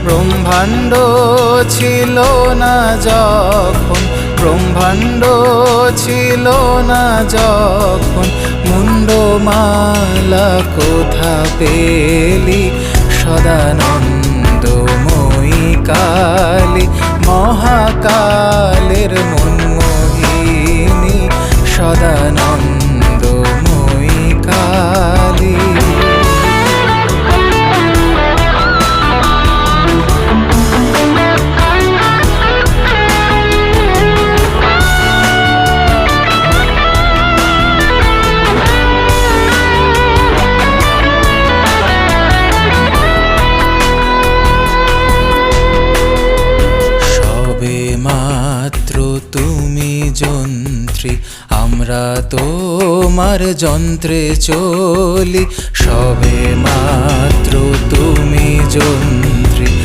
ব্রহ্মাণ্ড ছিল না যখন, ব্রহ্মাণ্ড ছিল না যখন, মুন্ডমালা কোথা পেলি সদানন্দময়ী কালী, মহাকালের মনমোহিনী সদানন্দময়ী কালী। মাত্র তুমি যন্ত্রী, আমরা তোমার যন্ত্রে চলি, সবে মাত্র তুমি যন্ত্রী।